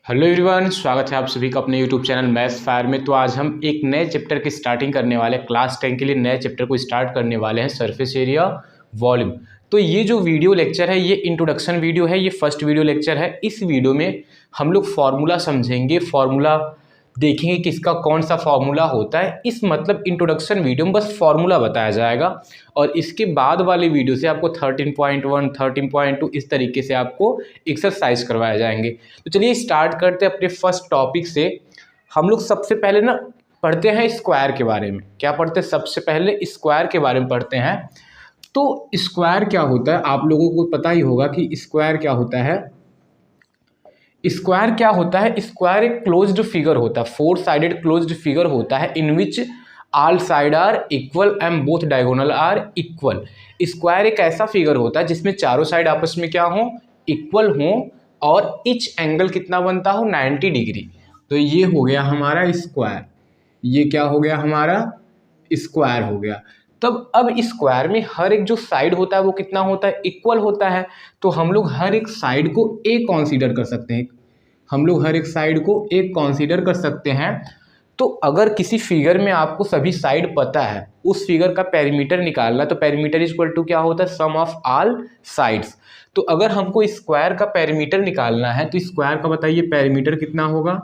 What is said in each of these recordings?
Hello everyone, स्वागत है आप सभी का अपने यूट्यूब चैनल मैथ्स फायर में। तो आज हम एक नए चैप्टर की स्टार्टिंग करने वाले हैं। क्लास 10 के लिए नए चैप्टर को स्टार्ट करने वाले हैं, सरफेस एरिया वॉल्यूम। तो ये जो वीडियो लेक्चर है ये इंट्रोडक्शन वीडियो है, ये फर्स्ट वीडियो लेक्चर है। इस वीडियो में हम लोग फार्मूला समझेंगे, फार्मूला देखेंगे कि इसका कौन सा फार्मूला होता है। इस मतलब इंट्रोडक्शन वीडियो में बस फार्मूला बताया जाएगा और इसके बाद वाले वीडियो से आपको 13.1 13.2 इस तरीके से आपको एक्सरसाइज करवाए जाएंगे। तो चलिए स्टार्ट करते हैं अपने फर्स्ट टॉपिक से। हम लोग सबसे पहले ना पढ़ते हैं स्क्वायर के बारे में। क्या पढ़ते हैं? सबसे पहले स्क्वायर के बारे में पढ़ते हैं। तो स्क्वायर क्या होता है आप लोगों को पता ही होगा कि स्क्वायर क्या होता है। स्क्वायर क्या होता है? स्क्वायर एक क्लोज्ड फिगर होता है, फोर साइडेड क्लोज्ड फिगर होता है in which all side are equal and both diagonal are equal. Square एक ऐसा फिगर होता है जिसमें चारों साइड आपस में क्या हो, इक्वल हो और ईच एंगल कितना बनता हो, 90 डिग्री। तो ये हो गया हमारा स्क्वायर। ये क्या हो गया हमारा? स्क्वायर हो गया। तब अब स्क्वायर में हर एक जो साइड होता है वो कितना होता है, इक्वल होता है। तो हम लोग हर एक साइड को ए कॉन्सीडर कर सकते हैं। हम लोग हर एक साइड को ए कॉन्सीडर कर सकते हैं। तो अगर किसी फिगर में आपको सभी साइड पता है, उस फिगर का पेरीमीटर निकालना, तो पेरीमीटर इक्वल टू क्या होता है, सम ऑफ ऑल साइड्स। तो अगर हमको स्क्वायर का पेरीमीटर निकालना है तो स्क्वायर का बताइए पेरीमीटर कितना होगा।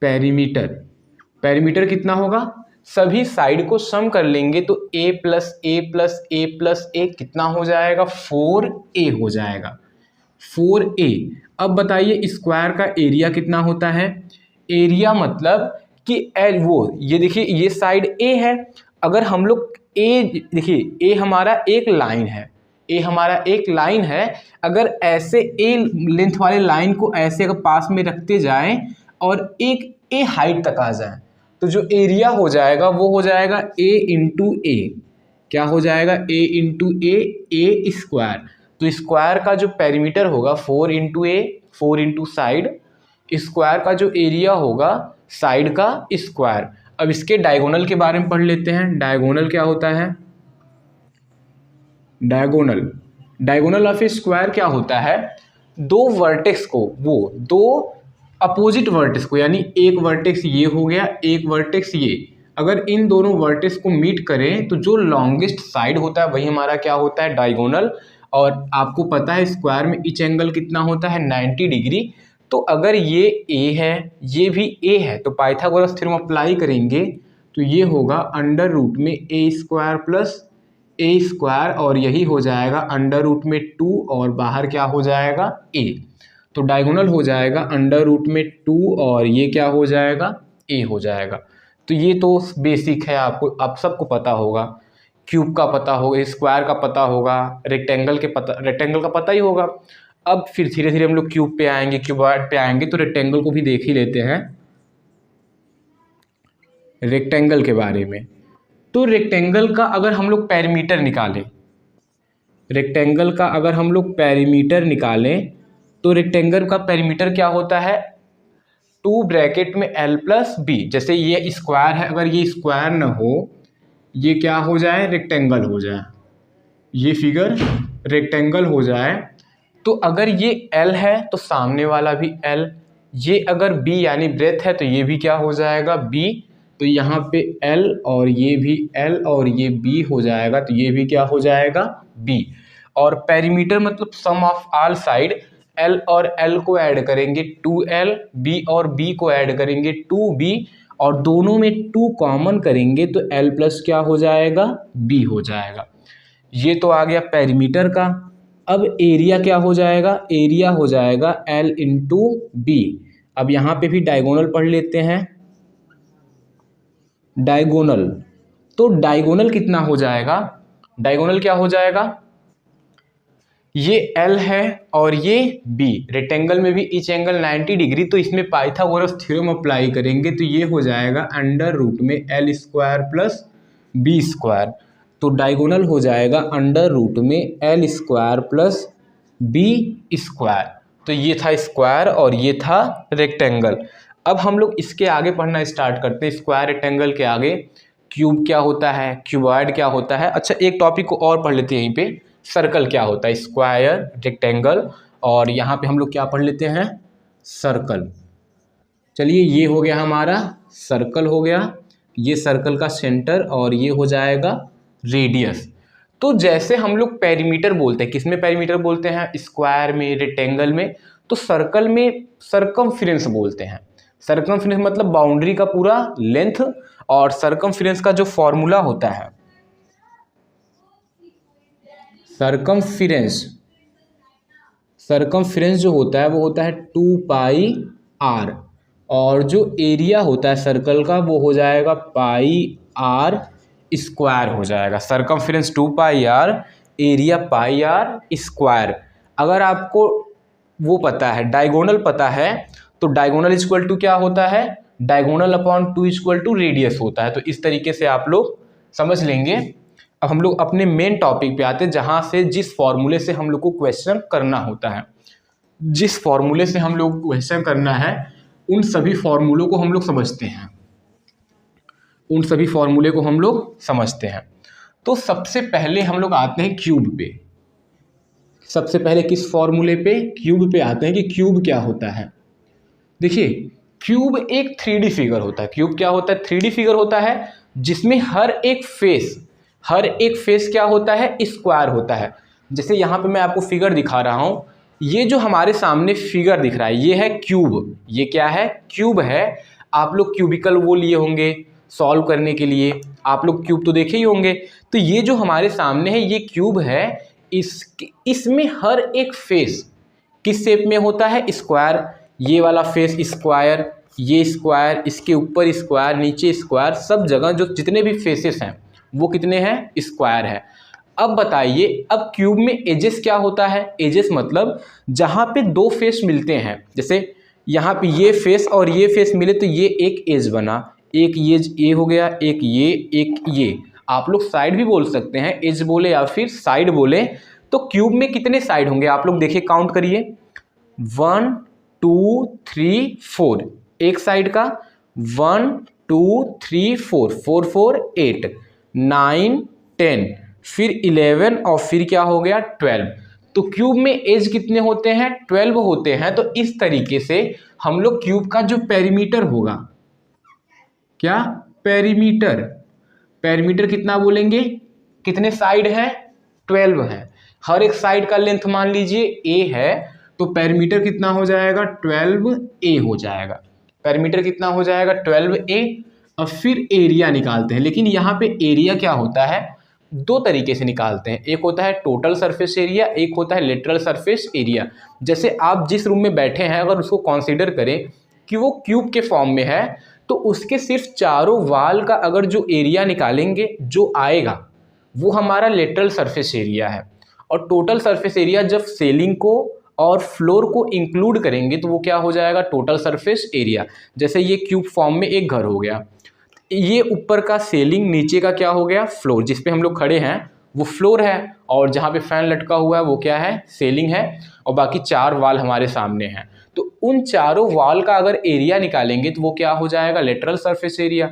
पेरीमीटर कितना होगा, सभी साइड को सम कर लेंगे तो a plus A plus A plus A कितना हो जाएगा, 4a हो जाएगा, 4a। अब बताइए स्क्वायर का एरिया कितना होता है। एरिया मतलब कि ये देखिए ये साइड a है। अगर हम लोग देखिए a हमारा एक लाइन है, a हमारा एक लाइन है। अगर ऐसे a लेंथ वाले लाइन को ऐसे अगर पास में रखते जाएं और एक a हाइट तक आ जाए तो जो एरिया हो जाएगा वो हो जाएगा a इंटू ए। क्या हो जाएगा? a into A square. तो स्क्वायर का जो पेरीमीटर होगा 4 इंटू ए, 4 इंटू साइड, स्क्वायर का जो एरिया होगा साइड का स्क्वायर। अब इसके डायगोनल के बारे में पढ़ लेते हैं। डायगोनल क्या होता है? डायगोनल ऑफ ए स्क्वायर क्या होता है, दो वर्टेक्स को, वो दो अपोजिट वर्टेक्स को, यानी एक वर्टेक्स ये हो गया, एक वर्टेक्स ये, अगर इन दोनों वर्टेक्स को मीट करें तो जो लॉन्गेस्ट साइड होता है वही हमारा क्या होता है, डायगोनल। और आपको पता है स्क्वायर में ईच एंगल कितना होता है, 90 डिग्री। तो अगर ये ए है, ये भी ए है, तो पाइथागोरस थ्योरम अप्लाई करेंगे तो ये होगा अंडर रूट में ए स्क्वायर प्लस ए स्क्वायर, और यही हो जाएगा अंडर रूट में 2 और बाहर क्या हो जाएगा, ए। तो डायगोनल हो जाएगा अंडर रूट में 2 और ये क्या हो जाएगा, ए हो जाएगा। तो ये तो बेसिक है, आपको आप सबको पता होगा। क्यूब का पता होगा, स्क्वायर का पता होगा, रेक्टेंगल का पता ही होगा। अब फिर धीरे धीरे हम लोग क्यूब पे आएंगे, क्यूबॉइड पे आएंगे, तो रेक्टेंगल को भी देख ही लेते हैं, रेक्टेंगल के बारे में। तो रेक्टेंगल का अगर हम लोग पेरीमीटर निकालें, रेक्टेंगल का अगर हम लोग पेरीमीटर निकालें तो रेक्टेंगल का पेरीमीटर क्या होता है, 2 ब्रैकेट में l प्लस बी। जैसे ये स्क्वायर है, अगर ये स्क्वायर न हो, ये क्या हो जाए, रेक्टेंगल हो जाए, ये फिगर रेक्टेंगल हो जाए। तो अगर ये l है तो सामने वाला भी l, ये अगर b यानी ब्रेथ है तो ये भी क्या हो जाएगा, b। तो यहाँ पे l और ये भी l और ये b हो जाएगा, तो ये भी क्या हो जाएगा, b। और पेरीमीटर मतलब सम ऑफ ऑल साइड, l और l को ऐड करेंगे 2l, b और b को ऐड करेंगे 2b, और दोनों में 2 कॉमन करेंगे तो l प्लस क्या हो जाएगा, b हो जाएगा। ये तो आ गया पेरीमीटर का। अब एरिया क्या हो जाएगा, एरिया हो जाएगा l इंटू बी। अब यहाँ पे भी डायगोनल पढ़ लेते हैं, डायगोनल। तो डायगोनल कितना हो जाएगा, डायगोनल क्या हो जाएगा, ये L है और ये B। रेक्टेंगल में भी ईच एंगल 90 डिग्री, तो इसमें पाइथागोरस थ्योरम अप्लाई करेंगे तो ये हो जाएगा अंडर रूट में L square plus B square. तो डायगोनल हो जाएगा अंडर रूट में L square plus B square. तो ये था स्क्वायर और ये था रेक्टेंगल। अब हम लोग इसके आगे पढ़ना स्टार्ट करते हैं। स्क्वायर रेक्टेंगल के आगे क्यूब क्या होता है, क्यूबॉइड क्या होता है। अच्छा, एक टॉपिक को और पढ़ लेते हैं यहीं पे, सर्कल क्या होता है, स्क्वायर, रेक्टेंगल, और यहाँ पे हम लोग क्या पढ़ लेते हैं, सर्कल। चलिए ये हो गया हमारा सर्कल हो गया, ये सर्कल का सेंटर और ये हो जाएगा रेडियस। तो जैसे हम लोग पेरीमीटर बोलते हैं, किसमें पेरीमीटर बोलते हैं? स्क्वायर में, रेक्टेंगल में। तो सर्कल में सरकमफ्रेंस बोलते हैं। सरकमफ्रेंस मतलब बाउंड्री का पूरा लेंथ, और सरकमफ्रेंस का जो फॉर्मूला होता है, सरकमफ्रेंस जो होता है वो होता है 2πr, और जो एरिया होता है सर्कल का वो हो जाएगा πr स्क्वायर हो जाएगा। Circumference 2πr, area πr square. अगर आपको वो पता है, डायगोनल पता है, तो डायगोनल इक्वल टू क्या होता है? Diagonal upon 2 equal to radius होता है। तो इस तरीके से आप लोग समझ लेंगे। अब हम लोग अपने मेन टॉपिक पे आते हैं, जहाँ से जिस फॉर्मूले से हम लोग को क्वेश्चन करना होता है। जिस फॉर्मूले से हम लोग क्वेश्चन करना है उन सभी फॉर्मूलों को हम लोग समझते हैं, उन सभी फॉर्मूले को हम लोग समझते हैं। तो सबसे पहले हम लोग आते हैं क्यूब पे। सबसे पहले किस फॉर्मूले पे? क्यूब पे आते हैं कि क्यूब क्या होता है। देखिए क्यूब एक 3D फिगर होता है। क्यूब क्या होता है? 3D फिगर होता है, जिसमें हर एक फेस क्या होता है? स्क्वायर होता है। जैसे यहाँ पे मैं आपको फिगर दिखा रहा हूँ, ये जो हमारे सामने फिगर दिख रहा है ये है क्यूब। ये क्या है? क्यूब है। आप लोग क्यूबिकल वो लिए होंगे सॉल्व करने के लिए, आप लोग क्यूब तो देखे ही होंगे। तो ये जो हमारे सामने है ये क्यूब है। इसमें हर एक फेस किस शेप में होता है? स्क्वायर। ये वाला फेस स्क्वायर, ये स्क्वायर, इसके ऊपर स्क्वायर, नीचे स्क्वायर, सब जगह जो जितने भी फेसेस हैं वो कितने हैं? स्क्वायर है। अब बताइए, अब क्यूब में एजेस क्या होता है? एजेस मतलब जहाँ पे दो फेस मिलते हैं, जैसे यहाँ पे ये फेस और ये फेस मिले तो ये एक एज बना, एक ये हो गया, एक ये। आप लोग साइड भी बोल सकते हैं, एज बोले या फिर साइड बोले। तो क्यूब में कितने साइड होंगे आप लोग देखिए, काउंट करिए। 1 2 3 4 एक साइड का, 1 2 3 4, 4 4 8 9 10, फिर 11 और फिर क्या हो गया? 12। तो क्यूब में एज कितने होते हैं? 12 होते हैं। तो इस तरीके से हम लोग क्यूब का जो पेरीमीटर होगा, क्या? पेरीमीटर। पेरीमीटर कितना बोलेंगे? कितने साइड हैं? 12 है। हर एक साइड का लेंथ मान लीजिए a है, तो पेरीमीटर कितना हो जाएगा? 12a हो जाएगा। पेरीमीटर कितना हो जाएगा? 12a। अब फिर एरिया निकालते हैं, लेकिन यहाँ पे एरिया क्या होता है? दो तरीके से निकालते हैं। एक होता है टोटल सरफेस एरिया, एक होता है लेटरल सरफेस एरिया। जैसे आप जिस रूम में बैठे हैं अगर उसको कंसीडर करें कि वो क्यूब के फॉर्म में है, तो उसके सिर्फ चारों वाल का अगर जो एरिया निकालेंगे जो आएगा वो हमारा लेटरल सरफेस एरिया है। और टोटल सरफेस एरिया जब सीलिंग को और फ्लोर को इंक्लूड करेंगे तो वो क्या हो जाएगा? Total surface area. जैसे ये क्यूब फॉर्म में एक घर हो गया, ये ऊपर का सीलिंग, नीचे का क्या हो गया? फ्लोर। जिस पे हम लोग खड़े हैं वो फ्लोर है, और जहाँ पे फैन लटका हुआ है वो क्या है? सीलिंग है। और बाकी चार वाल हमारे सामने हैं, तो उन चारों वाल का अगर एरिया निकालेंगे तो वो क्या हो जाएगा? Lateral surface area.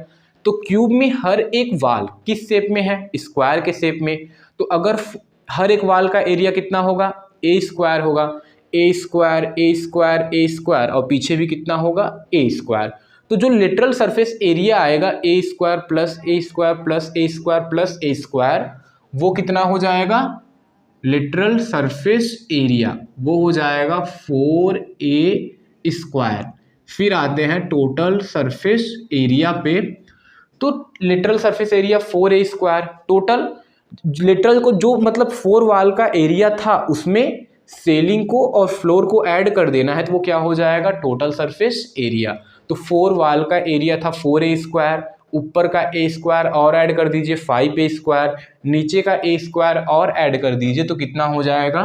तो क्यूब में हर एक वाल किस शेप में है? स्क्वायर के शेप में। तो अगर हर एक वाल का एरिया कितना होगा? ए स्क्वायर होगा। ए स्क्वायर, ए स्क्वायर, ए स्क्वायर, और पीछे भी कितना होगा? ए स्क्वायर। तो जो लिटरल सरफेस एरिया आएगा ए स्क्वायर प्लस ए स्क्वायर प्लस ए स्क्वायर प्लस ए स्क्वायर, वो कितना हो जाएगा? लिटरल सरफेस एरिया वो हो जाएगा 4a स्क्वायर। फिर आते हैं टोटल सरफेस एरिया पे। तो literal surface area 4a square, total literal को जो मतलब 4 वाल का एरिया था उसमें सीलिंग को और फ्लोर को ऐड कर देना है, तो वो क्या हो जाएगा? Total surface area. तो 4 वाल का एरिया था 4a स्क्वायर, ऊपर का a स्क्वायर और ऐड कर दीजिए 5a स्क्वायर, नीचे का a स्क्वायर और ऐड कर दीजिए, तो कितना हो जाएगा?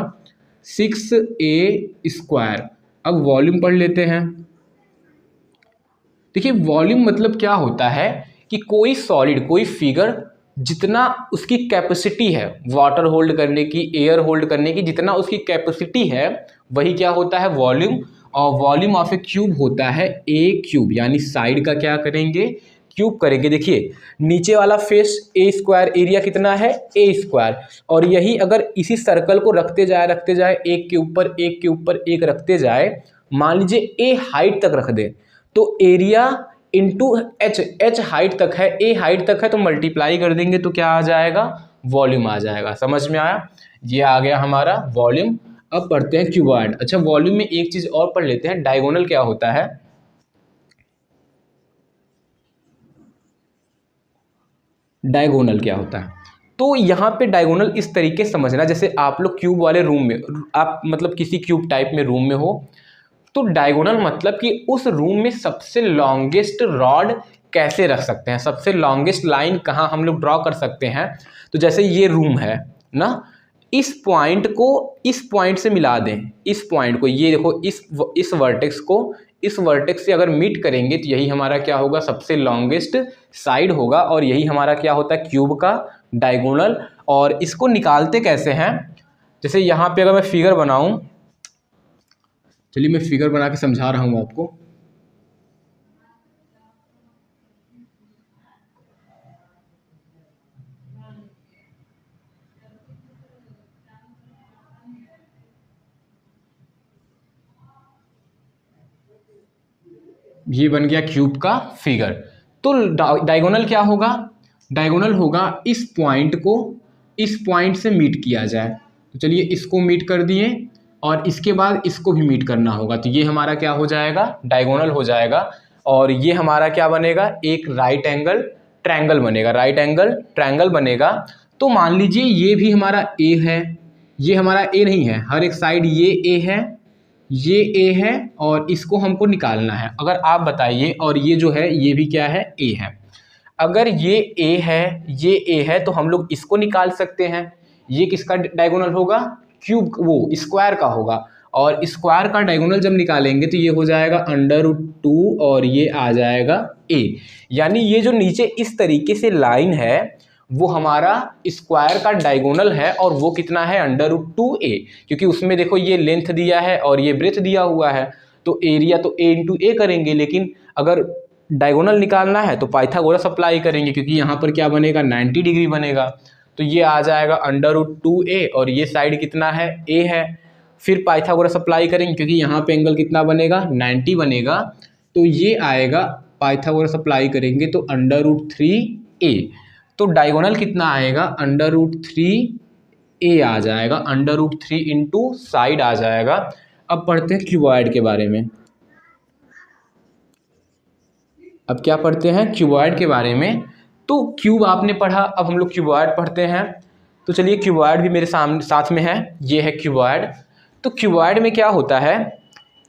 6a square. अब वॉल्यूम पढ़ लेते हैं। देखिए वॉल्यूम मतलब क्या होता है कि कोई सॉलिड, कोई फिगर जितना उसकी कैपेसिटी है वाटर होल्ड करने की, एयर होल्ड करने की, जितना उसकी कैपेसिटी है वही क्या होता है? वॉल्यूम। और वॉल्यूम ऑफ ए क्यूब होता है ए क्यूब, यानी साइड का क्या करेंगे? क्यूब करेंगे। देखिए नीचे वाला फेस ए स्क्वायर, एरिया कितना है? ए स्क्वायर। और यही अगर इसी सर्कल को रखते जाए एक के ऊपर एक के ऊपर एक रखते जाए मान लीजिए ए हाइट तक रख दें तो area into H, H height तक है, ए हाइट तक है, तो मल्टीप्लाई कर देंगे तो क्या आ जाएगा, वॉल्यूम आ जाएगा। समझ में आया, ये आ गया हमारा वॉल्यूम। अब पढ़ते हैं क्यूबॉइड। अच्छा, वॉल्यूम में एक चीज और पढ़ लेते हैं, डायगोनल क्या होता है। डायगोनल क्या होता है, तो यहाँ पे डायगोनल इस तरीके से समझना, जैसे आप लोग क्यूब वाले रूम में, आप मतलब किसी क्यूब टाइप में रूम में हो, तो डायगोनल मतलब कि उस रूम में सबसे लॉन्गेस्ट रॉड कैसे रख सकते हैं, सबसे लॉन्गेस्ट लाइन कहाँ हम लोग ड्रॉ कर सकते हैं। तो जैसे ये रूम है ना, इस पॉइंट को इस पॉइंट से मिला दें, इस पॉइंट को, ये देखो इस वर्टेक्स को इस वर्टेक्स से अगर मीट करेंगे तो यही हमारा क्या होगा, सबसे लॉन्गेस्ट साइड होगा, और यही हमारा क्या होता है, क्यूब का डायगोनल। और इसको निकालते कैसे हैं, जैसे यहाँ पे अगर मैं फिगर बनाऊं, चलिए मैं फिगर बना के समझा रहा हूं आपको। ये बन गया क्यूब का फिगर। तो डायगोनल क्या होगा, डायगोनल होगा इस पॉइंट को इस पॉइंट से मीट किया जाए। तो चलिए इसको मीट कर दिए और इसके बाद इसको भी मीट करना होगा, तो ये हमारा क्या हो जाएगा, डायगोनल हो जाएगा। और ये हमारा क्या बनेगा, एक राइट एंगल ट्रायंगल बनेगा, राइट एंगल ट्रायंगल बनेगा। तो मान लीजिए ये भी हमारा ए है, ये हमारा ए नहीं है, हर एक साइड ये ए है, ये ए है, और इसको हमको निकालना है। अगर आप बताइए, और ये जो है ये भी क्या है, ए है। अगर ये ए है, ये ए है, तो हम लोग इसको निकाल सकते हैं। ये किसका डायगोनल होगा, क्यूब, वो स्क्वायर का होगा। और स्क्वायर का डायगोनल जब निकालेंगे तो ये हो जाएगा √2 और ये आ जाएगा ए। यानी ये जो नीचे इस तरीके से लाइन है वो हमारा स्क्वायर का डायगोनल है, और वो कितना है, √2a, क्योंकि उसमें देखो ये लेंथ दिया है और ये ब्रेथ दिया हुआ है, तो एरिया तो a इंटू ए करेंगे। लेकिन अगर डायगोनल निकालना है तो पाइथागोरस अप्लाई करेंगे, क्योंकि यहाँ पर क्या बनेगा, 90 डिग्री बनेगा। तो ये आ जाएगा √2a, और ये साइड कितना है, a है। फिर पाइथागोरस अप्लाई करेंगे, क्योंकि यहाँ पे एंगल कितना बनेगा, 90 बनेगा। तो ये आएगा, पाइथागोरस अप्लाई करेंगे तो √3a। तो डायगोनल कितना आएगा, √3a आ जाएगा, √3 इंटू साइड आ जाएगा। अब पढ़ते हैं क्यूबॉइड के बारे में। अब क्या पढ़ते हैं, क्यूबॉइड के बारे में। तो क्यूब आपने पढ़ा, अब हम लोग क्यूबॉइड पढ़ते हैं। तो चलिए क्यूबॉइड भी मेरे सामने साथ में है, ये है क्यूबॉइड। तो क्यूबॉइड में क्या होता है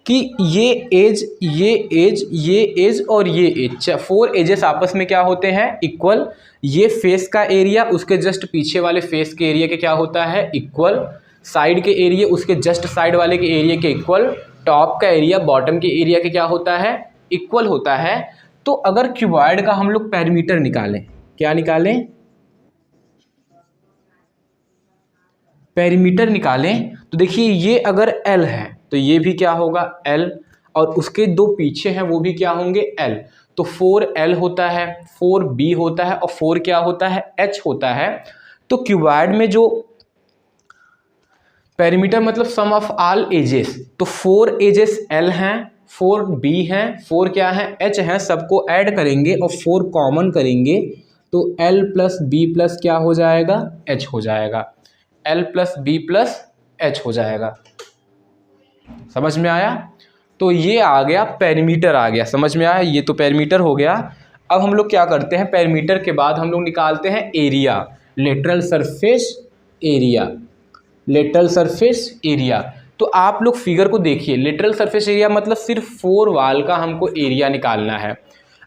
कि ये एज, ये एज, ये एज और ये एज, 4 एजेस आपस में क्या होते हैं, इक्वल। ये फेस का एरिया उसके जस्ट पीछे वाले फेस के एरिया के क्या होता है, इक्वल। साइड के एरिया उसके जस्ट साइड वाले के एरिया के इक्वल। टॉप का एरिया बॉटम के एरिया के क्या होता है, इक्वल होता है। तो अगर क्यूबॉइड का हम लोग पेरीमीटर निकालें, क्या निकालें, पेरीमीटर निकालें, तो देखिए ये अगर L है तो ये भी क्या होगा, L, और उसके दो पीछे हैं वो भी क्या होंगे, L। तो 4L होता है, 4B होता है, और 4 क्या होता है, H होता है। तो क्यूबॉइड में जो पेरीमीटर मतलब सम ऑफ ऑल एजेस, तो 4 एजेस L हैं, 4B हैं, 4 क्या है, H हैं, सबको ऐड करेंगे और 4 कॉमन करेंगे तो L प्लस B प्लस क्या हो जाएगा, H हो जाएगा, L plus B plus H हो जाएगा। समझ में आया। तो ये आ गया पेरीमीटर, आ गया समझ में आया, ये तो पेरीमीटर हो गया। अब हम लोग क्या करते हैं, पेरीमीटर के बाद हम लोग निकालते हैं area, lateral surface area, lateral surface area. तो आप लोग फिगर को देखिए, लेटरल सरफेस एरिया मतलब सिर्फ 4 वाल का हमको एरिया निकालना है।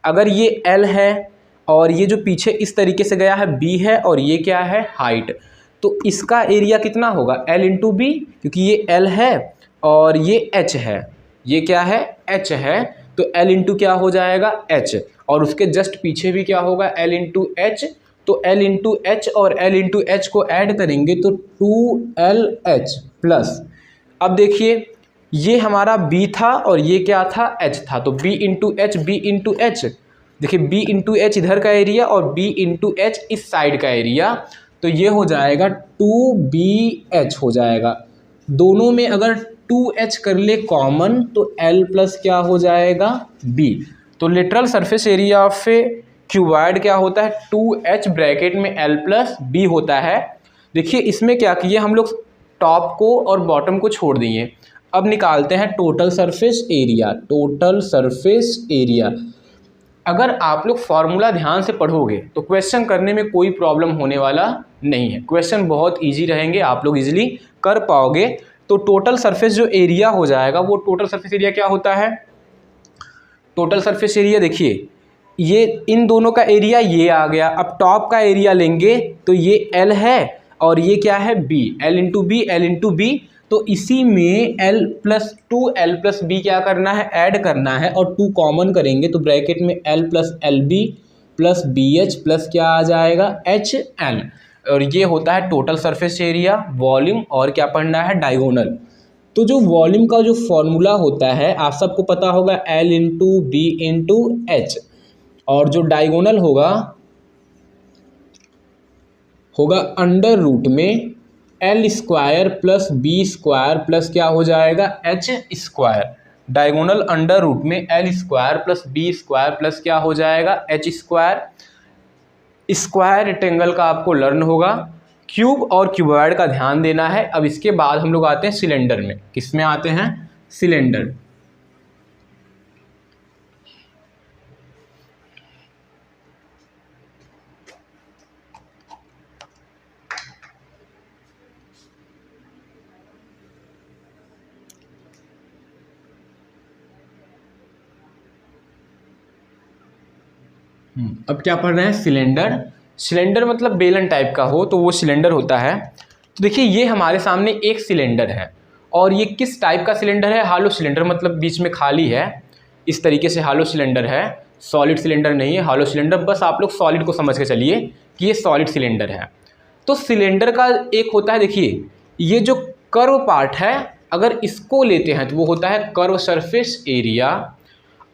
अगर ये L है और ये जो पीछे इस तरीके से गया है B है, और ये क्या है, हाइट, तो इसका एरिया कितना होगा, L इंटू B, क्योंकि ये L है और ये H है, ये क्या है, H है, तो L इंटू क्या हो जाएगा, H, और उसके जस्ट पीछे भी क्या होगा, L इंटू H। तो L इंटू H और L इंटू H को ऐड करेंगे तो 2LH प्लस, अब देखिए ये हमारा B था और ये क्या था, H था, तो B into H, B into H, देखिए B इंटू H इधर का एरिया और B इंटू H इस साइड का एरिया, तो ये हो जाएगा 2BH हो जाएगा। दोनों में अगर 2h कर ले कॉमन तो L प्लस क्या हो जाएगा B। तो literal surface area of A cuboid क्या होता है 2h ब्रैकेट में L प्लस B होता है। देखिए इसमें क्या किए हम लोग टॉप को और बॉटम को छोड़ दिए। अब निकालते हैं total surface area. Total surface area अगर आप लोग फॉर्मूला ध्यान से पढ़ोगे तो क्वेश्चन करने में कोई प्रॉब्लम होने वाला नहीं है। क्वेश्चन बहुत इजी रहेंगे, आप लोग इजीली कर पाओगे। तो टोटल सरफेस जो एरिया हो जाएगा वो टोटल सरफेस एरिया क्या होता है, टोटल सरफेस एरिया देखिए ये इन दोनों का एरिया ये आ गया। अब टॉप का एरिया लेंगे तो ये L है और ये क्या है B, L into B, L into B. तो इसी में L plus 2L plus B क्या करना है, ऐड करना है और 2 कॉमन करेंगे तो ब्रैकेट में L plus L B plus BH plus क्या आ जाएगा HL। और ये होता है टोटल सरफेस एरिया, वॉल्यूम और क्या पढ़ना है डायगोनल। तो जो वॉल्यूम का जो फॉर्मूला होता है आप सबको पता होगा L into B into H, और जो डायगोनल होगा अंडर रूट में L square plus B square plus क्या हो जाएगा H square. Diagonal under root में L square plus B square plus क्या हो जाएगा H स्क्वायर। स्क्वायर रेक्टेंगल का आपको लर्न होगा। क्यूब और क्यूबॉइड का ध्यान देना है। अब इसके बाद हम लोग आते हैं सिलेंडर में। किस में आते हैं, सिलेंडर। अब क्या पढ़ रहे हैं, सिलेंडर। सिलेंडर मतलब बेलन टाइप का हो तो वो सिलेंडर होता है। तो देखिए ये हमारे सामने एक सिलेंडर है और ये किस टाइप का सिलेंडर है, हालो सिलेंडर, मतलब बीच में खाली है। इस तरीके से हालो सिलेंडर है, सॉलिड सिलेंडर नहीं है, हालो सिलेंडर। बस आप लोग सॉलिड को समझ के चलिए कि ये सॉलिड सिलेंडर है। तो सिलेंडर का एक होता है, देखिए ये जो कर्व पार्ट है अगर इसको लेते हैं तो वो होता है कर्व सरफेस एरिया।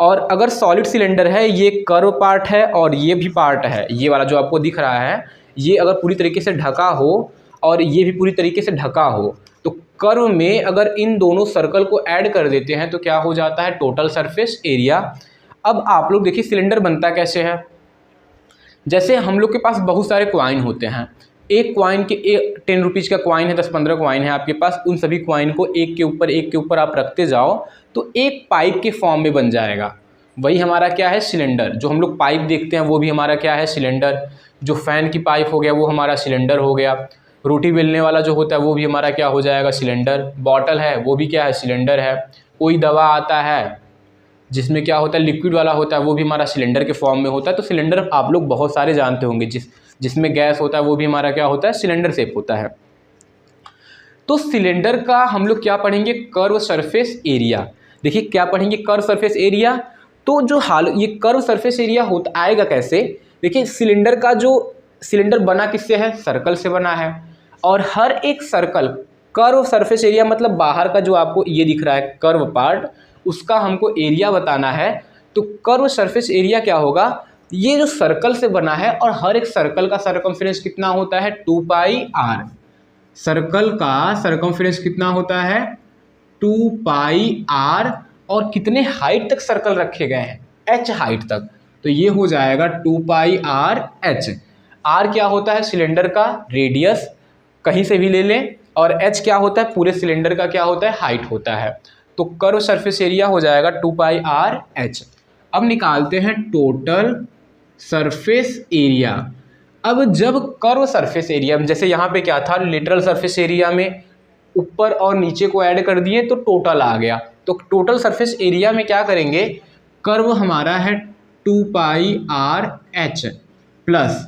और अगर सॉलिड सिलेंडर है ये कर्व पार्ट है और ये भी पार्ट है, ये वाला जो आपको दिख रहा है ये अगर पूरी तरीके से ढका हो और ये भी पूरी तरीके से ढका हो तो कर्व में अगर इन दोनों सर्कल को ऐड कर देते हैं तो क्या हो जाता है टोटल सरफेस एरिया। अब आप लोग देखिए सिलेंडर बनता कैसे है। जैसे हम लोग के पास बहुत सारे कॉइन होते हैं, एक कॉइन के 10 रुपीज़ का कॉइन है, 10-15 कॉइन है आपके पास, उन सभी कॉइन को एक के ऊपर आप रखते जाओ तो एक पाइप के फॉर्म में बन जाएगा। वही हमारा क्या है, सिलेंडर। जो हम लोग पाइप देखते हैं वो भी हमारा क्या है, सिलेंडर। जो फैन की पाइप हो गया वो हमारा सिलेंडर हो गया। रोटी बेलने वाला जो होता है वो भी हमारा क्या हो जाएगा, सिलेंडर। बॉटल है वो भी क्या है, सिलेंडर है। कोई दवा आता है जिसमें क्या होता है, लिक्विड वाला होता है, वो भी हमारा सिलेंडर के फॉर्म में होता है। तो सिलेंडर आप लोग बहुत सारे जानते होंगे, जिसमें गैस होता है वो भी हमारा क्या होता है, सिलेंडर शेप होता है। तो सिलेंडर का हम लोग क्या पढ़ेंगे, कर्व सरफेस एरिया। देखिए क्या पढ़ेंगे, कर्व सरफेस एरिया। तो जो ये कर्व सरफेस एरिया होता आएगा कैसे, देखिए सिलेंडर का जो सिलेंडर बना किससे है, सर्कल से बना है। और हर एक सर्कल, कर्व सरफेस एरिया मतलब बाहर का जो आपको ये दिख रहा है कर्व पार्ट, उसका हमको एरिया बताना है। तो कर्व सरफेस एरिया क्या होगा, ये जो सर्कल से बना है और हर एक सर्कल का सरकमफेरेंस कितना होता है, 2 पाई r। सर्कल का सरकमफेरेंस कितना होता है, 2 पाई r। और कितने हाइट तक सर्कल रखे गए हैं, h हाइट तक। तो ये हो जाएगा 2 पाई r h। r क्या होता है, सिलेंडर का रेडियस, कहीं से भी ले लें। और h क्या होता है, पूरे सिलेंडर का क्या होता है, हाइट होता है। तो कर्व सरफेस एरिया हो जाएगा 2 पाई r h। अब निकालते हैं टोटल सरफेस एरिया। अब जब कर्व सरफेस एरिया, जैसे यहाँ पे क्या था, लिटरल सरफेस एरिया में ऊपर और नीचे को ऐड कर दिए तो टोटल आ गया। तो टोटल सरफेस एरिया में क्या करेंगे, कर्व हमारा है 2 पाई r h प्लस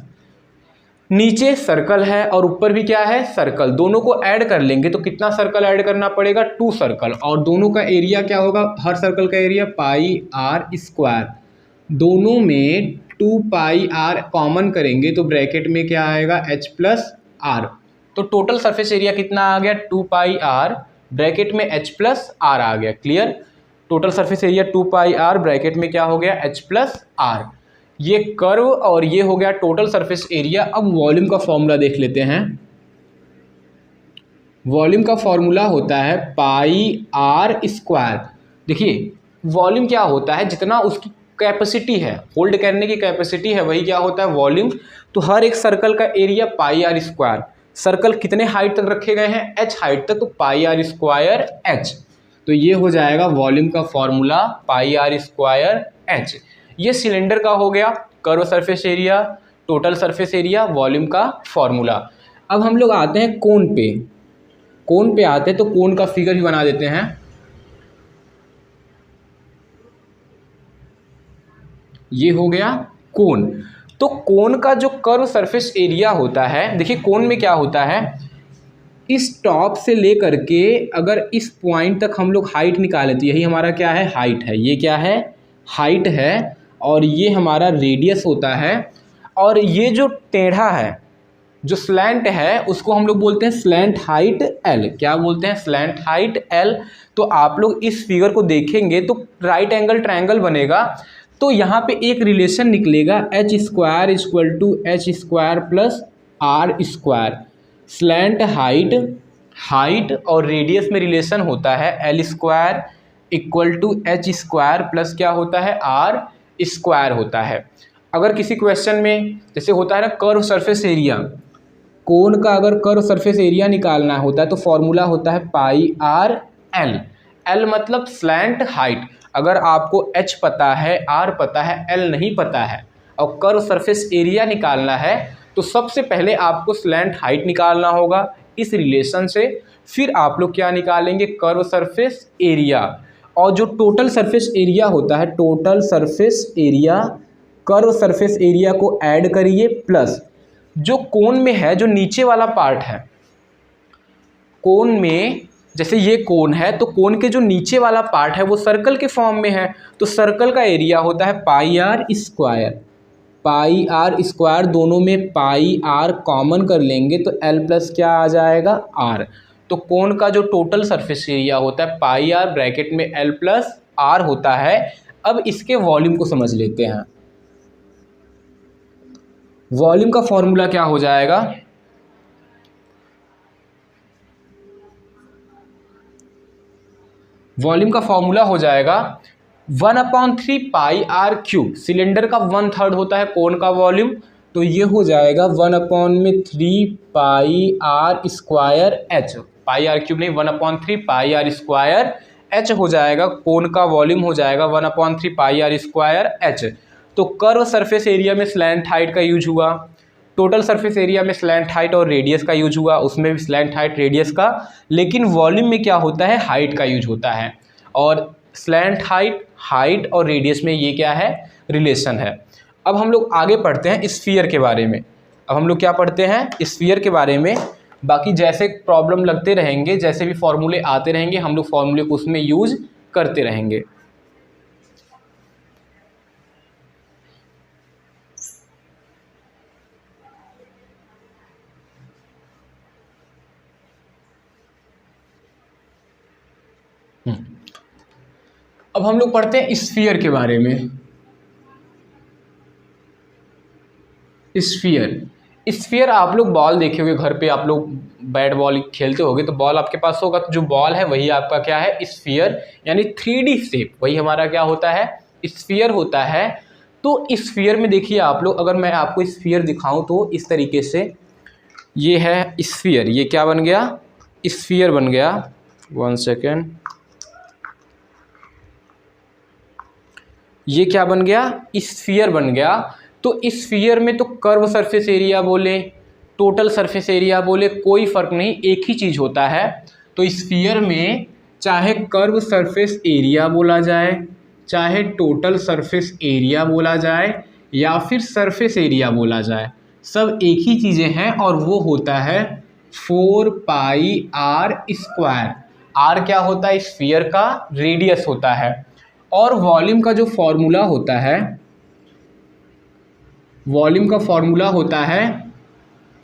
नीचे सर्कल है और ऊपर भी क्या है, सर्कल। दोनों को ऐड कर लेंगे तो कितना सर्कल ऐड करना पड़ेगा, 2 सर्कल। और दोनों का एरिया क्या होगा, हर सर्कल का एरिया पाई r स्क्वायर। दोनों में 2 पाई r कॉमन करेंगे तो ब्रैकेट में क्या आएगा, h प्लस r। तो टोटल सरफेस एरिया कितना आ गया, 2 पाई r, ब्रैकेट में h प्लस r आ गया। क्लियर। टोटल सरफेस एरिया 2 पाई r, ब्रैकेट में क्या हो गया, h प्लस r। ये कर्व और ये हो गया टोटल सरफेस एरिया। अब वॉल्यूम का फॉर्मूला देख लेते हैं। वॉल्यूम का फॉर्मूला होता है पाई आर स्क्वायर। देखिए वॉल्यूम क्या होता है, जितना उसकी कैपेसिटी है, होल्ड करने की कैपेसिटी है, वही क्या होता है वॉल्यूम। तो हर एक सर्कल का area pi are square. Circle कितने हाइट तक रखे गए हैं, एच हाइट तक, तो पाई आर स्क्वायर एच। तो ये हो जाएगा वॉल्यूम का formula pi are square H. ये सिलेंडर का हो गया, curve surface area, total surface area, volume का फॉर्मूला। अब हम लोग आते हैं कोन पे। कोन पे आते हैं तो कोन का फिगर भी बना देते हैं। ये हो गया कोन। तो कोन का जो कर्व सरफेस एरिया होता है, देखिए कोन में क्या होता है, इस टॉप से लेकर के अगर इस पॉइंट तक हम लोग हाइट निकालें तो यही हमारा क्या है, हाइट है। ये क्या है, हाइट है। और ये हमारा रेडियस होता है। और ये जो टेढ़ा है, जो स्लैंट है, उसको हम लोग बोलते हैं स्लैंट हाइट एल। क्या बोलते हैं, स्लैंट हाइट एल। तो आप लोग इस फिगर को देखेंगे तो राइट एंगल ट्रायंगल बनेगा। तो यहाँ पे एक रिलेशन निकलेगा, H square equal to H square plus R square. Slant height, height और रेडियस में रिलेशन होता है L square equal to H square plus क्या होता है, आर स्क्वायर होता है। अगर किसी क्वेश्चन में जैसे होता है ना कर्व सरफेस एरिया, कोन का अगर कर्व सरफेस एरिया निकालना होता है तो फॉर्मूला होता है पाई आर एल। एल मतलब स्लैंट हाइट। अगर आपको एच पता है, आर पता है, एल नहीं पता है और कर्व सरफेस एरिया निकालना है तो सबसे पहले आपको स्लैंट हाइट निकालना होगा इस रिलेशन से। फिर आप लोग क्या निकालेंगे, कर्व सरफेस एरिया। और जो टोटल सरफेस एरिया होता है, total surface area, curve surface area को ऐड करिए प्लस जो कोन में है, जो नीचे वाला पार्ट है, कोन में जैसे ये कोन है तो कोन के जो नीचे वाला पार्ट है वो सर्कल के फॉर्म में है। तो सर्कल का एरिया होता है pi are square. Pi are square, दोनों में पाई आर कॉमन कर लेंगे तो एल प्लस क्या आ जाएगा, आर। तो कोन का जो टोटल सरफेस एरिया होता है पाई आर ब्रैकेट में एल प्लस आर होता है। अब इसके वॉल्यूम को समझ लेते हैं। वॉल्यूम का फॉर्मूला क्या हो जाएगा, वॉल्यूम का फॉर्मूला हो जाएगा 1/3 पाई आर क्यूब। सिलेंडर का 1/3 होता है कोन का वॉल्यूम, तो ये हो जाएगा 1/3 pi are square h. Pi r cube नहीं, 1/3 पाई आर स्क्वायर एच हो जाएगा। कोन का वॉल्यूम हो जाएगा 1/3 पाई आर स्क्वायर एच। तो कर्व सरफेस एरिया में स्लैंट हाइट का यूज हुआ, टोटल सरफेस एरिया में स्लैंट हाइट और रेडियस का यूज हुआ, उसमें भी स्लैंट हाइट रेडियस का। लेकिन वॉल्यूम में क्या होता है, हाइट का यूज होता है। और स्लैंट हाइट, हाइट और रेडियस में ये क्या है, रिलेशन है। अब हम लोग आगे पढ़ते हैं स्फीयर के बारे में। अब हम लोग क्या पढ़ते हैं, स्फीयर के बारे में। बाकी जैसे प्रॉब्लम लगते रहेंगे, जैसे भी फॉर्मूले आते रहेंगे, हम लोग फॉर्मूले को उसमें यूज करते रहेंगे। अब हम लोग पढ़ते हैं स्फीयर के बारे में। स्फीयर, स्फीयर आप लोग बॉल देखे होंगे घर पे, आप लोग बैट बॉल खेलते होगे तो बॉल आपके पास होगा, तो जो बॉल है वही आपका क्या है, स्फीयर, यानी 3D शेप, वही हमारा क्या होता है, स्फीयर होता है। तो स्फीयर में देखिए आप लोग, अगर मैं आपको स्फीयर दिखाऊं तो इस तरीके से, ये है स्फीयर, ये क्या बन गया, स्फीयर बन गया। 1 सेकेंड, ये क्या बन गया, स्फीयर बन गया। तो स्फीयर में तो कर्व सरफेस एरिया बोले, टोटल सरफेस एरिया बोले, कोई फ़र्क नहीं, एक ही चीज़ होता है। तो स्फीयर में चाहे कर्व सरफेस एरिया बोला जाए, चाहे टोटल सरफेस एरिया बोला जाए, या फिर सरफेस एरिया बोला जाए, सब एक ही चीज़ें हैं और वो होता है 4 पाई आर स्क्वायर। आर क्या होता है, स्फीयर का रेडियस होता है। और वॉल्यूम का जो फॉर्मूला होता है, वॉल्यूम का फॉर्मूला होता है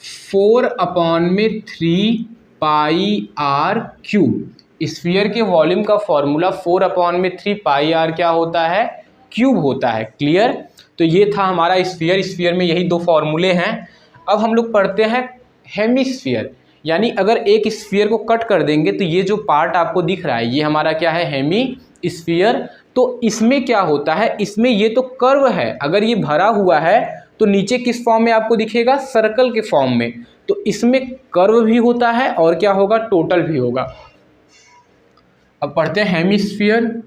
4/3 पाई आर क्यूब। स्फीयर के वॉल्यूम का फॉर्मूला 4/3 पाई आर क्या होता है, क्यूब होता है। क्लियर। तो ये था हमारा स्फीयर। स्फीयर में यही दो फॉर्मूले हैं। अब हम लोग पढ़ते हैं हेमिस्फीयर। यानी अगर एक स्फीयर को कट कर देंगे तो ये जो पार्ट आपको दिख रहा है ये हमारा क्या है, हेमी स्फीयर। तो इसमें क्या होता है, इसमें ये तो कर्व है, अगर ये भरा हुआ है तो नीचे किस फॉर्म में आपको दिखेगा, सर्कल के फॉर्म में। तो इसमें कर्व भी होता है और क्या होगा, टोटल भी होगा। अब पढ़ते हैं हेमिस्फीयर।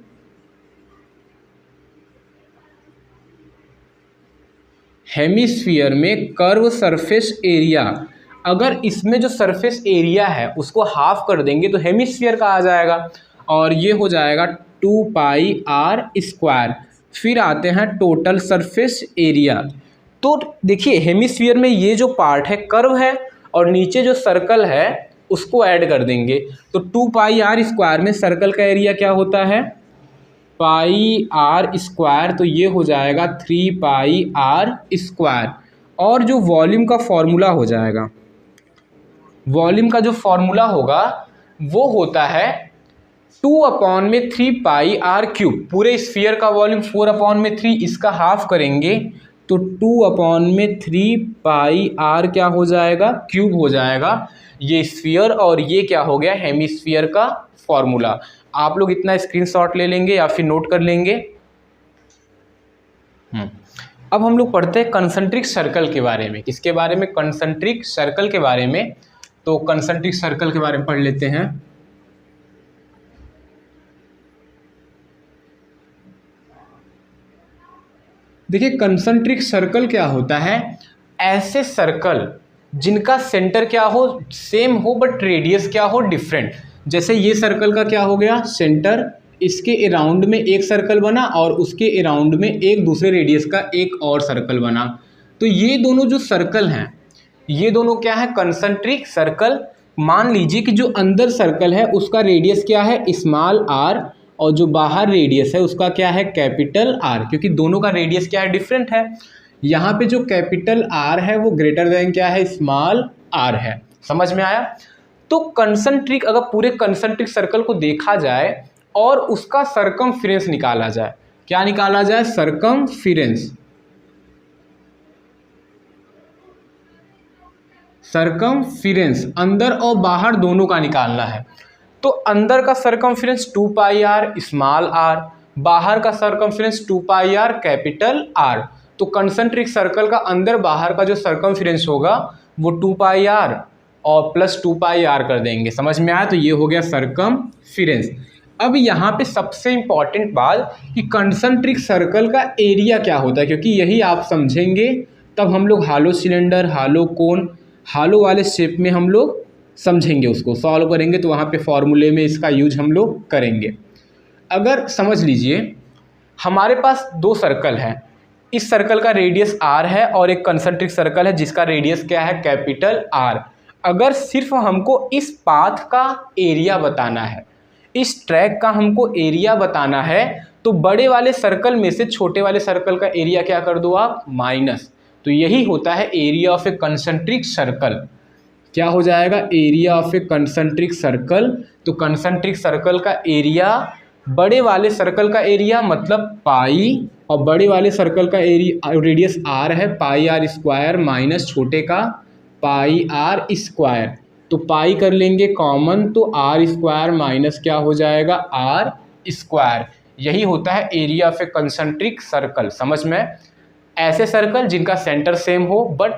हेमिस्फीयर में कर्व सरफेस एरिया, अगर इसमें जो सरफेस एरिया है उसको हाफ कर देंगे तो हेमिस्फीयर का आ जाएगा, और ये हो जाएगा 2πr²। फिर आते हैं टोटल सरफेस एरिया। तो देखिए हेमिस्फीयर में ये जो पार्ट है कर्व है और नीचे जो सर्कल है उसको ऐड कर देंगे, तो 2πr² में सर्कल का एरिया क्या होता है, πr², तो ये हो जाएगा 3πr²। और जो वॉल्यूम का फॉर्मूला हो जाएगा, वॉल्यूम का जो फॉर्मूला होगा वो होता है 2/3πr³। पूरे स्फीयर का वॉल्यूम 4/3, इसका हाफ करेंगे तो 2/3πr क्या हो जाएगा, क्यूब हो जाएगा। ये स्फीयर और ये क्या हो गया, हेमिस्फीयर का फॉर्मूला। आप लोग इतना स्क्रीनशॉट ले लेंगे या फिर नोट कर लेंगे। अब हम लोग पढ़ते हैं कंसंट्रिक सर्कल के बारे में। किसके बारे में, कंसंट्रिक सर्कल के बारे में। तो कंसंट्रिक सर्कल के बारे में पढ़ लेते हैं। देखिए कंसंट्रिक सर्कल क्या होता है, ऐसे सर्कल जिनका सेंटर क्या हो, सेम हो, बट रेडियस क्या हो, डिफरेंट। जैसे ये सर्कल का क्या हो गया, सेंटर, इसके अराउंड में एक सर्कल बना और उसके अराउंड में एक दूसरे रेडियस का एक और सर्कल बना। तो ये दोनों जो सर्कल हैं ये दोनों क्या है, कंसंट्रिक सर्कल। मान लीजिए कि जो अंदर सर्कल है उसका रेडियस क्या है, स्मॉल r, और जो बाहर रेडियस है उसका क्या है, कैपिटल R, क्योंकि दोनों का रेडियस क्या है, डिफरेंट है। यहाँ पे जो कैपिटल R है वो ग्रेटर देन क्या है, स्मॉल r है। समझ में आया। तो कंसंट्रिक, अगर पूरे कंसंट्रिक सर्कल को देखा जाए और उसका सरकमफिरेंस निकाला जाए, क्या निकाला जाए, सरकमफिरेंस। सरकमफिरेंस अंदर और बाहर दोनों का निकालना है। तो अंदर का सरकमफिरेंस 2πr स्मॉल r, बाहर का सरकमफिरेंस 2πr कैपिटल R। तो कंसंट्रिक सर्कल का अंदर बाहर का जो सरकमफिरेंस होगा वो 2πr और प्लस 2πr कर देंगे। समझ में आया। तो ये हो गया सरकमफिरेंस। अब यहाँ पे सबसे इम्पॉर्टेंट बात कि कंसंट्रिक सर्कल का एरिया क्या होता है, क्योंकि यही आप समझेंगे तब हम लोग हालो सिलेंडर, हालो कोन, हालो वाले शेप में हम लोग समझेंगे, उसको सॉल्व करेंगे तो वहाँ पे फॉर्मूले में इसका यूज हम लोग करेंगे। अगर समझ लीजिए हमारे पास दो सर्कल हैं, इस सर्कल का रेडियस r है और एक कंसंट्रिक सर्कल है जिसका रेडियस क्या है, कैपिटल R। अगर सिर्फ हमको इस पाथ का एरिया बताना है, इस ट्रैक का हमको एरिया बताना है, तो बड़े वाले सर्कल में से छोटे वाले सर्कल का एरिया क्या कर दो आप, माइनस। तो यही होता है area of a concentric circle. क्या हो जाएगा, area of a concentric circle. तो कंसंट्रिक सर्कल का एरिया, बड़े वाले सर्कल का एरिया मतलब पाई, और बड़े वाले सर्कल का एरिया रेडियस r है, πr² माइनस छोटे का πr²। तो पाई कर लेंगे कॉमन, तो r² माइनस क्या हो जाएगा, r²। यही होता है area of a concentric circle. समझ में। ऐसे सर्कल जिनका सेंटर सेम हो बट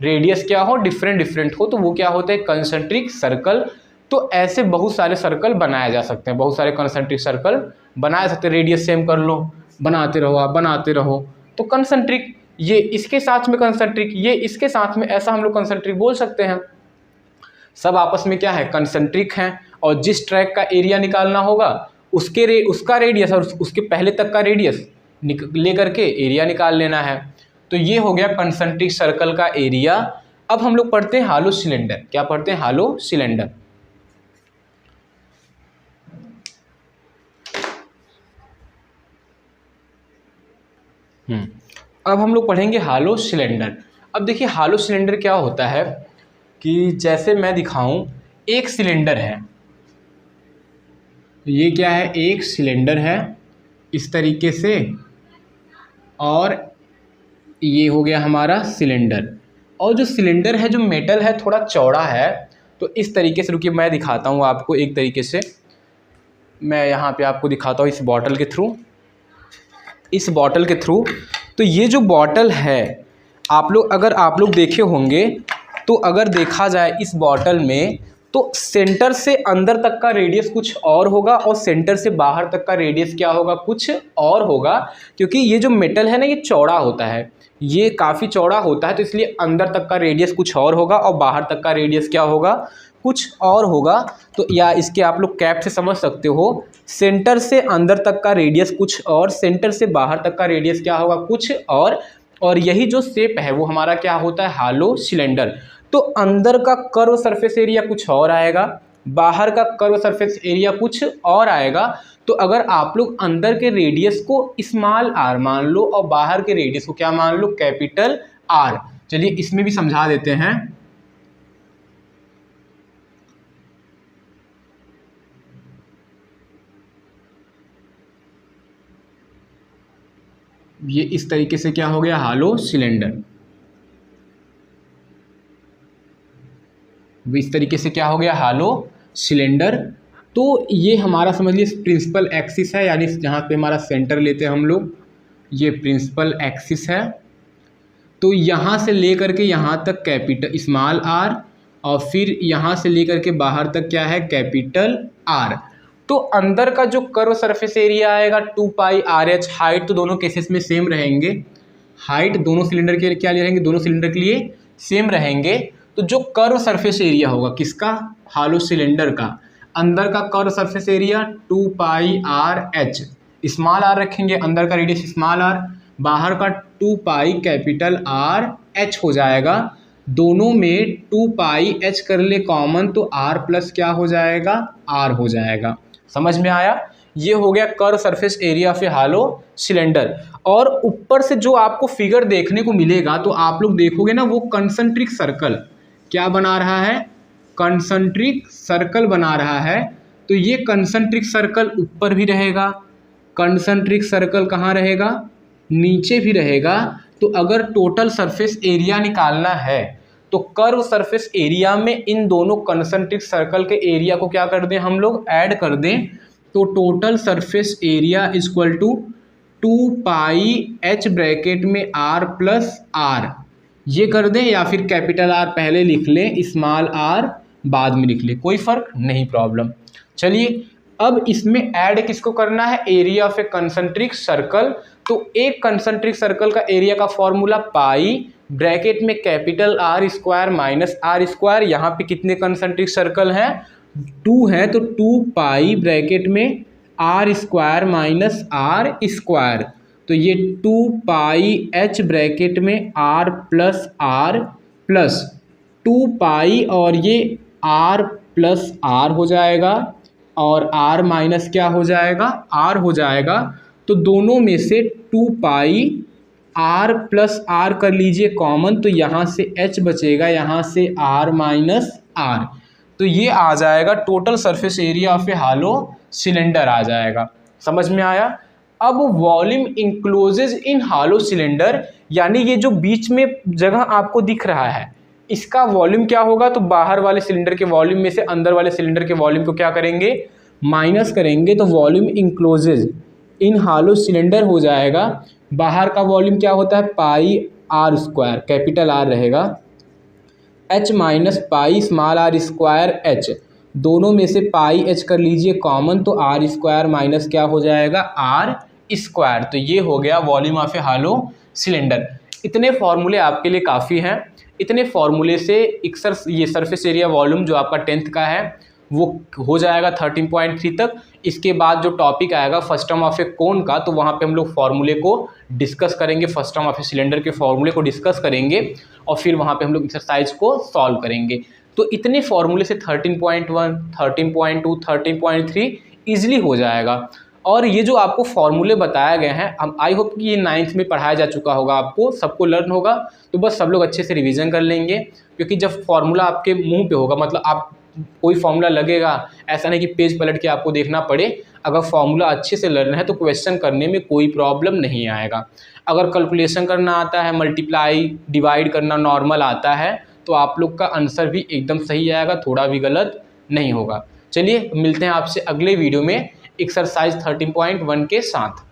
रेडियस क्या हो, डिफरेंट डिफरेंट हो, तो वो क्या होते हैं, कंसंट्रिक सर्कल। तो ऐसे बहुत सारे सर्कल बनाए जा सकते हैं, बहुत सारे कंसंट्रिक सर्कल बनाए सकते हैं। रेडियस सेम कर लो, बनाते रहो आप, बनाते रहो। तो कंसंट्रिक, ये इसके साथ में कंसंट्रिक, ये इसके साथ में, ऐसा हम लोग कंसंट्रिक बोल सकते हैं। सब आपस में क्या है, कंसंट्रिक हैं। और जिस ट्रैक का एरिया निकालना होगा उसका रेडियस और उसके पहले तक का रेडियस ले करके एरिया निकाल लेना है। तो ये हो गया कंसंट्रिक सर्कल का एरिया। अब हम लोग पढ़ते हैं हालो सिलेंडर। क्या पढ़ते हैं, हालो सिलेंडर। अब हम लोग पढ़ेंगे हालो सिलेंडर। अब देखिए हालो सिलेंडर क्या होता है कि जैसे मैं दिखाऊं, एक सिलेंडर है, ये क्या है, एक सिलेंडर है इस तरीके से, और ये हो गया हमारा सिलेंडर। और जो सिलेंडर है, जो मेटल है, थोड़ा चौड़ा है, तो इस तरीके से रुकिए मैं दिखाता हूँ आपको एक तरीके से। मैं यहाँ पे आपको दिखाता हूँ इस बॉटल के थ्रू, इस बॉटल के थ्रू। तो ये जो बॉटल है अगर आप लोग देखे होंगे तो अगर देखा जाए इस बॉटल में तो सेंटर से अंदर तक का रेडियस कुछ और होगा और सेंटर से बाहर तक का रेडियस क्या होगा, कुछ और होगा। क्योंकि ये जो मेटल है ना, ये चौड़ा होता है, ये काफ़ी चौड़ा होता है, तो इसलिए अंदर तक का रेडियस कुछ और होगा और बाहर तक का रेडियस क्या होगा, कुछ और होगा। तो या इसके आप लोग कैप से समझ सकते हो, सेंटर से अंदर तक का रेडियस कुछ और, सेंटर से बाहर तक का रेडियस क्या होगा, कुछ और यही जो शेप है वो हमारा क्या होता है, हालो सिलेंडर। तो अंदर का कर्व सरफेस एरिया कुछ और आएगा, बाहर का कर्व सरफेस एरिया कुछ और आएगा। तो अगर आप लोग अंदर के रेडियस को स्मॉल आर मान लो और बाहर के रेडियस को क्या मान लो, कैपिटल आर। चलिए इसमें भी समझा देते हैं। ये इस तरीके से क्या हो गया, हालो सिलेंडर। इस तरीके से क्या हो गया, हालो सिलेंडर। तो ये हमारा समझ लीजिए प्रिंसिपल एक्सिस है, यानी जहाँ पे हमारा सेंटर लेते हैं हम लोग, ये प्रिंसिपल एक्सिस है। तो यहाँ से लेकर के यहाँ तक कैपिटल स्मॉल आर और फिर यहाँ से लेकर के बाहर तक क्या है, कैपिटल आर। तो अंदर का जो कर्व सरफेस एरिया आएगा 2 पाई आर एच। हाइट तो दोनों केसेस में सेम रहेंगे, हाइट दोनों सिलेंडर के क्या ले रहेंगे, दोनों सिलेंडर के लिए सेम रहेंगे। तो जो कर्व सरफेस एरिया होगा किसका, हालो सिलेंडर का, अंदर का curve surface area 2 pi R H, small R रखेंगे, अंदर का रेडियस स्मॉल आर, बाहर का 2 पाई कैपिटल आर एच हो जाएगा। दोनों में 2 पाई एच कर ले कॉमन तो आर प्लस क्या हो जाएगा, आर हो जाएगा। समझ में आया। ये हो गया curve surface area of a hollow cylinder. और ऊपर से जो आपको फिगर देखने को मिलेगा तो आप लोग देखोगे ना, वो कंसंट्रिक सर्कल क्या बना रहा है, कंसंट्रिक सर्कल बना रहा है। तो ये कंसंट्रिक सर्कल ऊपर भी रहेगा, कंसंट्रिक सर्कल कहाँ रहेगा, नीचे भी रहेगा। तो अगर टोटल सरफेस एरिया निकालना है तो कर्व सरफेस एरिया में इन दोनों कंसंट्रिक सर्कल के एरिया को क्या कर दें, हम लोग ऐड कर दें। तो total surface area equal to 2 pi H bracket में आर प्लस आर, ये कर दें, या फिर कैपिटल आर पहले लिख लें, स्मॉल आर बाद में लिख लें, कोई फर्क नहीं, प्रॉब्लम। चलिए अब इसमें ऐड किसको करना है, area of a concentric circle. तो एक कंसंट्रिक सर्कल का एरिया का फॉर्मूला पाई ब्रैकेट में capital R square minus R square. यहाँ पे कितने कंसंट्रिक सर्कल हैं, 2 हैं, तो 2 पाई ब्रैकेट में R square minus R square. तो ये 2 पाई एच ब्रैकेट में आर प्लस 2 पाई और ये आर प्लस आर हो जाएगा और आर माइनस क्या हो जाएगा, आर हो जाएगा। तो दोनों में से 2 पाई आर प्लस आर कर लीजिए कॉमन, तो यहाँ से एच बचेगा, यहाँ से आर माइनस आर। तो ये आ जाएगा total surface area of a hollow cylinder आ जाएगा। समझ में आया। अब वॉल्यूम इंक्लोजेज इन हालो सिलेंडर, यानी ये जो बीच में जगह आपको दिख रहा है इसका वॉल्यूम क्या होगा, तो बाहर वाले सिलेंडर के वॉल्यूम में से अंदर वाले सिलेंडर के वॉल्यूम को क्या करेंगे, माइनस करेंगे। तो वॉल्यूम इंक्लोजेज इन हालो सिलेंडर हो जाएगा। बाहर का वॉल्यूम क्या होता है, pi are square, capital R रहेगा, H minus pi small R square H, दोनों में से पाई एच कर लीजिए कॉमन, तो आर स्क्वायर माइनस क्या हो जाएगा, आर स्क्वायर। तो ये हो गया volume of a hollow cylinder. इतने फॉर्मूले आपके लिए काफ़ी हैं। इतने फॉर्मूले से ये सरफेस एरिया वॉल्यूम जो आपका 10th का है वो हो जाएगा 13.3 तक। इसके बाद जो टॉपिक आएगा फर्स्ट टर्म ऑफ ए कोन का, तो वहाँ पे हम लोग फॉर्मूले को डिस्कस करेंगे, first term of a cylinder के फॉर्मूले को डिस्कस करेंगे और फिर वहाँ पे हम लोग एक्सरसाइज को सॉल्व करेंगे। तो इतने फॉर्मूले से 13.1, 13.2, 13.3 ईजिली हो जाएगा। और ये जो आपको फॉर्मूले बताए गए हैं, हम आई होप कि ये 9th में पढ़ाया जा चुका होगा, आपको सबको लर्न होगा। तो बस सब लोग अच्छे से रिवीजन कर लेंगे, क्योंकि जब फॉर्मूला आपके मुंह पे होगा, मतलब आप कोई फॉर्मूला लगेगा, ऐसा नहीं कि पेज पलट के आपको देखना पड़े। अगर फॉर्मूला अच्छे से लर्न है तो क्वेश्चन करने में कोई प्रॉब्लम नहीं आएगा। अगर कैलकुलेशन करना आता है, मल्टीप्लाई डिवाइड करना नॉर्मल आता है, तो आप लोग का आंसर भी एकदम सही आएगा, थोड़ा भी गलत नहीं होगा। चलिए मिलते हैं आपसे अगले वीडियो में एक्सरसाइज 13.1 के साथ।